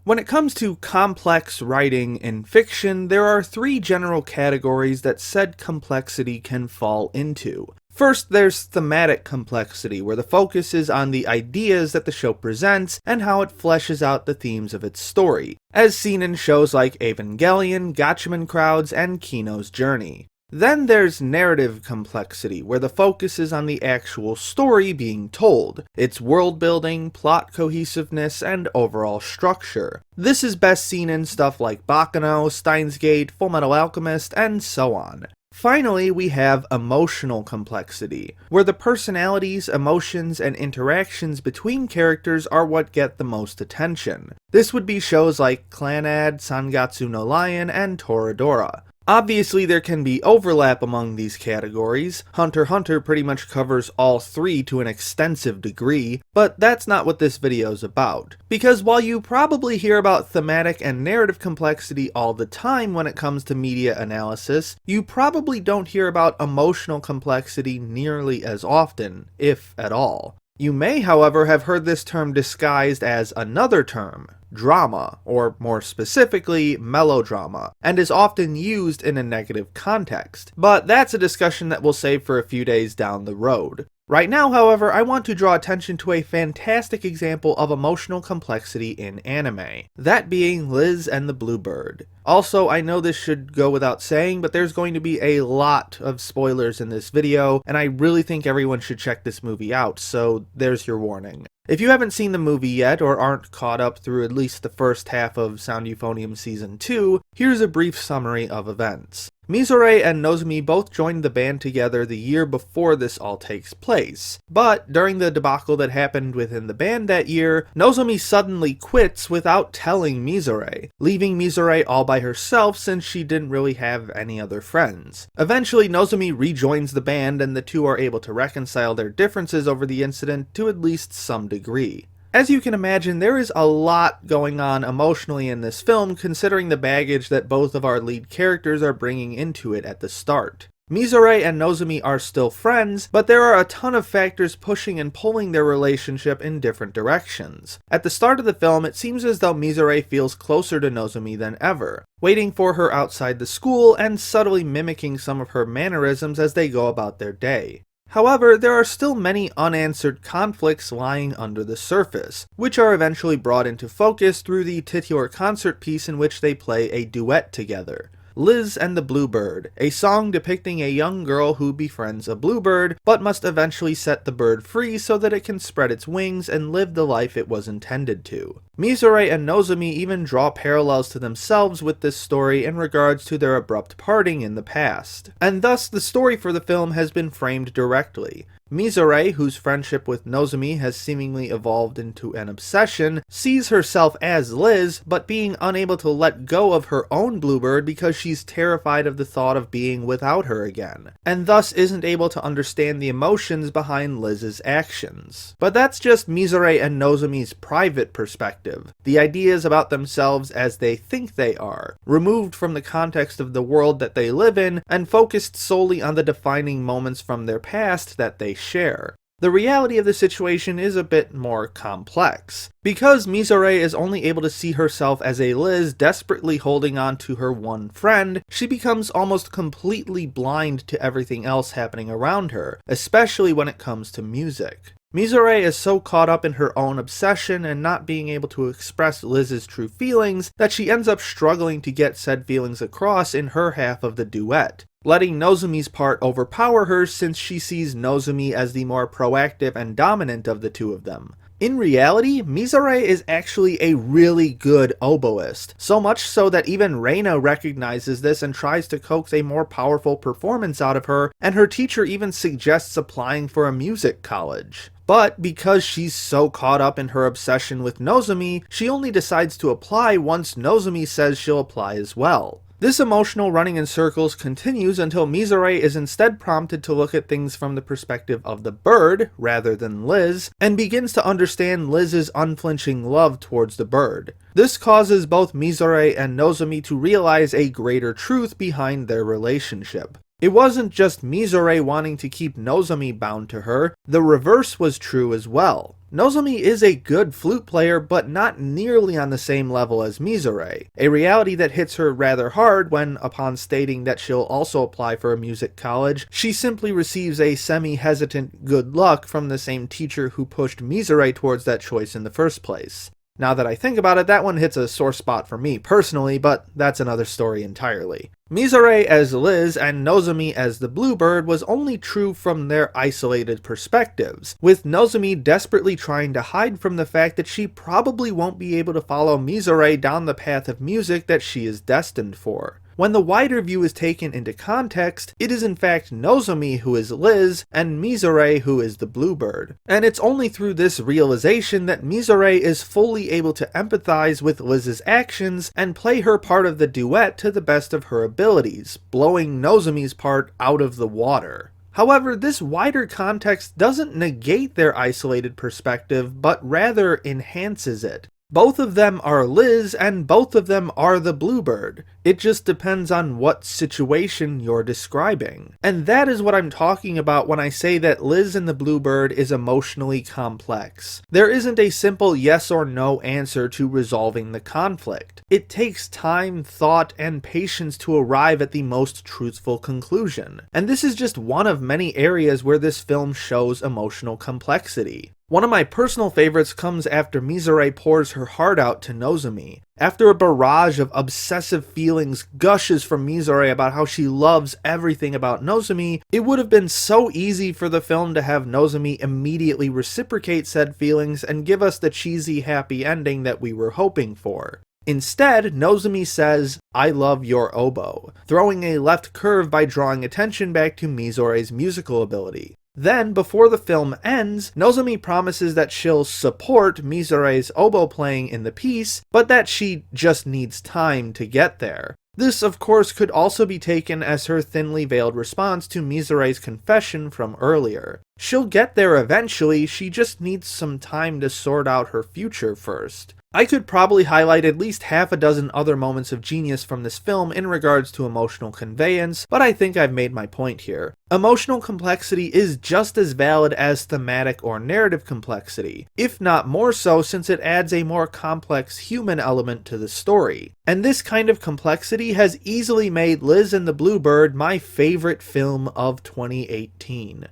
When it comes to complex writing in fiction, there are three general categories that said complexity can fall into. First, there's thematic complexity, where the focus is on the ideas that the show presents and how it fleshes out the themes of its story, as seen in shows like Evangelion, Gatchaman Crowds, and Kino's Journey. Then there's narrative complexity, where the focus is on the actual story being told, its world building, plot cohesiveness, and overall structure. This is best seen in stuff like Baccano, Steins Gate, Fullmetal Alchemist, and so on. Finally, we have emotional complexity, where the personalities, emotions, and interactions between characters are what get the most attention. This would be shows like Clannad, Sangatsu no Lion, and Toradora. Obviously, there can be overlap among these categories. Hunter x Hunter pretty much covers all three to an extensive degree, but that's not what this video's about. Because while you probably hear about thematic and narrative complexity all the time when it comes to media analysis, you probably don't hear about emotional complexity nearly as often, if at all. You may, however, have heard this term disguised as another term, drama, or more specifically, melodrama, and is often used in a negative context. But that's a discussion that we'll save for a few days down the road. Right now, however, I want to draw attention to a fantastic example of emotional complexity in anime, that being Liz and the Bluebird. Also, I know this should go without saying, but there's going to be a lot of spoilers in this video, and I really think everyone should check this movie out, so there's your warning. If you haven't seen the movie yet, or aren't caught up through at least the first half of Sound Euphonium Season 2, here's a brief summary of events. Mizore and Nozomi both joined the band together the year before this all takes place, but during the debacle that happened within the band that year, Nozomi suddenly quits without telling Mizore, leaving Mizore all by herself since she didn't really have any other friends. Eventually, Nozomi rejoins the band and the two are able to reconcile their differences over the incident to at least some degree. As you can imagine, there is a lot going on emotionally in this film considering the baggage that both of our lead characters are bringing into it at the start. Mizore and Nozomi are still friends, but there are a ton of factors pushing and pulling their relationship in different directions. At the start of the film, it seems as though Mizore feels closer to Nozomi than ever, waiting for her outside the school and subtly mimicking some of her mannerisms as they go about their day. However, there are still many unanswered conflicts lying under the surface, which are eventually brought into focus through the titular concert piece in which they play a duet together. Liz and the Bluebird, a song depicting a young girl who befriends a bluebird, but must eventually set the bird free so that it can spread its wings and live the life it was intended to. Mizore and Nozomi even draw parallels to themselves with this story in regards to their abrupt parting in the past, and thus the story for the film has been framed directly. Mizore, whose friendship with Nozomi has seemingly evolved into an obsession, sees herself as Liz, but being unable to let go of her own bluebird because she's terrified of the thought of being without her again, and thus isn't able to understand the emotions behind Liz's actions. But that's just Mizore and Nozomi's private perspective, the ideas about themselves as they think they are, removed from the context of the world that they live in, and focused solely on the defining moments from their past that they share. The reality of the situation is a bit more complex. Because Mizore is only able to see herself as a Liz desperately holding on to her one friend, she becomes almost completely blind to everything else happening around her, especially when it comes to music. Mizore is so caught up in her own obsession and not being able to express Liz's true feelings that she ends up struggling to get said feelings across in her half of the duet, letting Nozomi's part overpower her since she sees Nozomi as the more proactive and dominant of the two of them. In reality, Mizore is actually a really good oboist, so much so that even Reina recognizes this and tries to coax a more powerful performance out of her, and her teacher even suggests applying for a music college. But because she's so caught up in her obsession with Nozomi, she only decides to apply once Nozomi says she'll apply as well. This emotional running in circles continues until Mizore is instead prompted to look at things from the perspective of the bird, rather than Liz, and begins to understand Liz's unflinching love towards the bird. This causes both Mizore and Nozomi to realize a greater truth behind their relationship. It wasn't just Mizore wanting to keep Nozomi bound to her, the reverse was true as well. Nozomi is a good flute player, but not nearly on the same level as Mizore, a reality that hits her rather hard when, upon stating that she'll also apply for a music college, she simply receives a semi-hesitant good luck from the same teacher who pushed Mizore towards that choice in the first place. Now that I think about it, that one hits a sore spot for me personally, but that's another story entirely. Mizore as Liz and Nozomi as the Bluebird was only true from their isolated perspectives, with Nozomi desperately trying to hide from the fact that she probably won't be able to follow Mizore down the path of music that she is destined for. When the wider view is taken into context, it is in fact Nozomi who is Liz, and Mizore who is the Bluebird. And it's only through this realization that Mizore is fully able to empathize with Liz's actions and play her part of the duet to the best of her abilities, blowing Nozomi's part out of the water. However, this wider context doesn't negate their isolated perspective, but rather enhances it. Both of them are Liz, and both of them are the Bluebird. It just depends on what situation you're describing. And that is what I'm talking about when I say that Liz and the Bluebird is emotionally complex. There isn't a simple yes or no answer to resolving the conflict. It takes time, thought, and patience to arrive at the most truthful conclusion. And this is just one of many areas where this film shows emotional complexity. One of my personal favorites comes after Mizore pours her heart out to Nozomi. After a barrage of obsessive feelings gushes from Mizore about how she loves everything about Nozomi, it would have been so easy for the film to have Nozomi immediately reciprocate said feelings and give us the cheesy happy ending that we were hoping for. Instead, Nozomi says, "I love your oboe," throwing a left curve by drawing attention back to Mizore's musical ability. Then, before the film ends, Nozomi promises that she'll support Mizore's oboe playing in the piece, but that she just needs time to get there. This, of course, could also be taken as her thinly veiled response to Mizore's confession from earlier. She'll get there eventually, she just needs some time to sort out her future first. I could probably highlight at least half a dozen other moments of genius from this film in regards to emotional conveyance, but I think I've made my point here. Emotional complexity is just as valid as thematic or narrative complexity, if not more so since it adds a more complex human element to the story. And this kind of complexity has easily made Liz and the Bluebird my favorite film of 2018.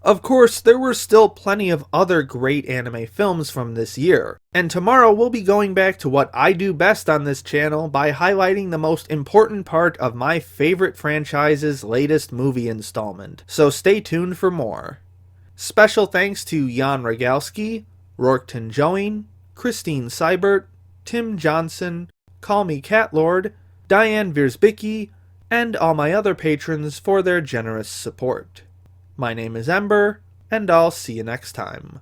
Of course, there were still plenty of other great anime films from this year, and tomorrow we'll be going back to what I do best on this channel by highlighting the most important part of my favorite franchise's latest movie installment, so stay tuned for more. Special thanks to Jan Rogalski, Rourketon Joing, Christine Seibert, Tim Johnson, Call Me Catlord, Diane Wierzbicki, and all my other patrons for their generous support. My name is Ember, and I'll see you next time.